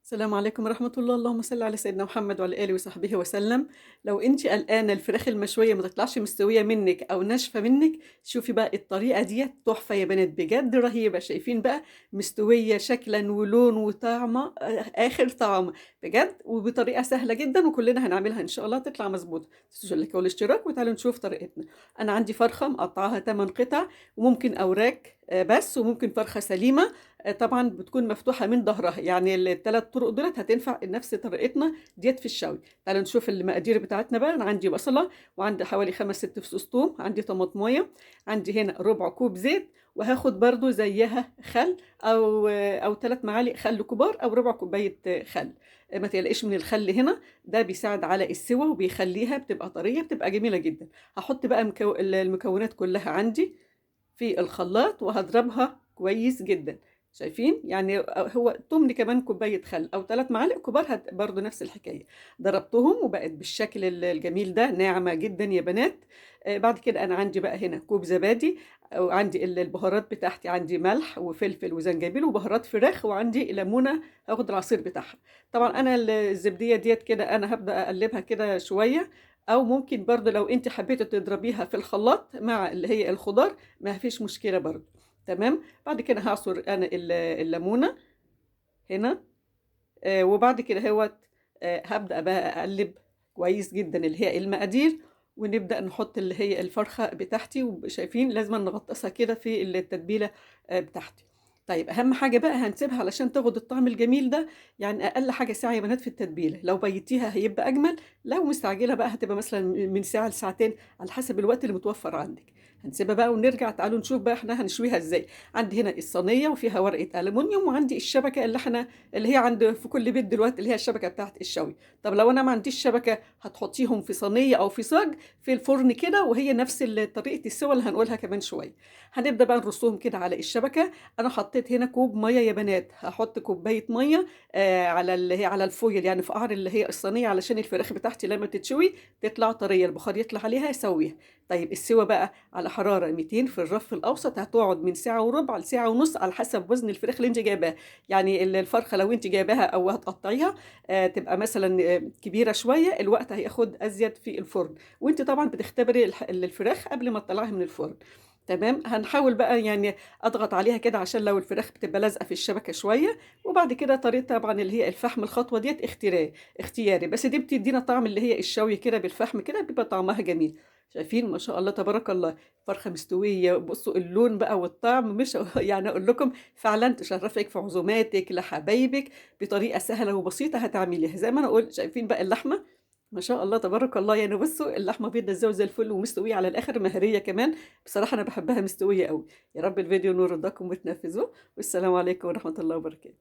السلام عليكم ورحمة الله، اللهم صل على سيدنا محمد وعلى آله وصحبه وسلم. لو أنتِ قلقانة الفراخ المشوية ما تطلعش مستوية منِّك أو ناشفة منِّك، شوفي بقى الطريقة ديّة تحفة يا بنات بجد رهيبة، شايفين بقى مستوية شكلًا ولون وطعمة آخر طعم بجد، وبطريقة سهلة جدًا وكلنا هنعملها إن شاء الله تطلع مضبوطة. ما تنسوش اللايك والاشتراك وتعالوا نشوف طريقتنا. أنا عندي فرخة مقطعاها 8 قطع، وممكن أوراك بس، وممكن فرخة سليمة. طبعًا بتكون مفتوحة من ضهرها، يعني ال3 طرق دُولة هتنفع نفس طريقتنا ديّة في الشوي. تعالوا نشوف المقادير بتاعتنا بقى. أنا عندي بصلة، وعندي حوالي 5، 6 فصوص توم، عندي طماطماية، عندي هنا ربع كوب زيت، وهاخد برضه زيّها خل أو 3 معالق خل كبار أو ربع كوباية خل. ما تقلقيش من الخل هنا، ده بيساعد على السِوَى وبيخلّيها بتبقى طرية، بتبقى جميلة جدًا. هاحط بقى المكونات كلّها عندي في الخلاط وهاضربها كويس جدًا. شايفين؟ يعني هو تُمن كمان كوباية خل أو 3 معالق كبار برضه نفس الحكاية. ضربتهم وبقت بالشكل الجميل ده، ناعمة جدًا يا بنات. بعد كده أنا عندي بقى هنا كوب زبادي، وعندي البهارات بتاعتي، عندي ملح وفلفل وزنجبيل وبهارات فراخ، وعندي ليمونة هاخد العصير بتاعها. طبعًا أنا الزبدية ديّة كده أنا هابدأ أقلّبها كده شوية، أو ممكن برضه لو أنتِ حبيتِ تضربيها في الخلاط مع اللي هي الخضار ما فيش مشكلة برضه. تمام. بعد كده هاعصر أنا الليمونة هنا. وبعد كده أهوّة هابدأ بقى أقلّب كويس جدًا اللي هي المقادير، ونبدأ نحط اللي هي الفرخة بتاعتي، شايفين لازمًا نغطّسها كده في التتبيلة بتاعتي. طيب أهم حاجة بقى هنسيبها علشان تاخد الطعم الجميل ده، يعني أقل حاجة ساعة يا بنات في التتبيلة، لو بيّتيها هيبقى أجمل، لو مستعجلة بقى هتبقى مثلًا من ساعة لساعتين على حسب الوقت اللي متوفّر عندِك. هنسيبها بقى ونرجع تعالوا نشوف بقى إحنا هنشويها إزاي. عندي هنا الصينية وفيها ورقة ألمونيوم، وعندي الشبكة اللي هي عند في كل بيت دلوقتي اللي هي الشبكة بتاعة الشوي. طب لو أنا ما عنديش شبكة هتحطيهم في صينية أو في صاج في الفرن كده، وهي نفس طريقة السوا اللي هنقولها كمان شوية. هنبدأ بقى نرصهم كده على الشبكة. أنا حطيت هنا كوب مَيّة يا بنات، هاحط كوباية مَيّة على اللي هي على الفويل، يعني في قعر اللي هي الصينية، علشان الفراخ بتاعتي لمّا تتشوي تطلع طرية، البخار يطلع عليها يسويها. طيب السوا بقى على حرارة 200 في الرف الأوسط، هتقعد من ساعة وربع لساعة ونُص على حسب وزن الفراخ اللي أنتِ جايباها. يعني الفرخة لو أنتِ جايباها أو هتقطّعيها تبقى مثلًا كبيرة شوية، الوقت هياخد أزيد في الفرن، وأنتِ طبعًا بتختبري الفراخ قبل ما تطلّعيها من الفرن. تمام. هنحاول بقى يعني أضغط عليها كده عشان لو الفراخ بتبقى لازقة في الشبكة شوية. وبعد كده طريقة طبعًا اللي هي الفحم، الخطوة ديّة اختياري، بس دي بتدّينا طعم اللي هي الشوي كده بالفحم كده بيبقى طعمها جميل. شايفين ما شاء الله تبارك الله، فرخة مستوية، بُصّوا اللون بقى والطعم مش يعني أقول لكم فعلًا تشرّفِك في عزوماتِك، لحبايبِك، بطريقة سهلة وبسيطة هتعمليها. زي ما أنا قُلت شايفين بقى اللحمة ما شاء الله تبارك الله، يعني بُصّوا اللحمة بيضة إزاي وزي الفل ومستوية على الآخر مهرية كمان. بصراحة أنا باحبها مستوية أوي. يا رب الفيديو ينول رضاكم وتنفذوه، والسلام عليكم ورحمة الله وبركاته.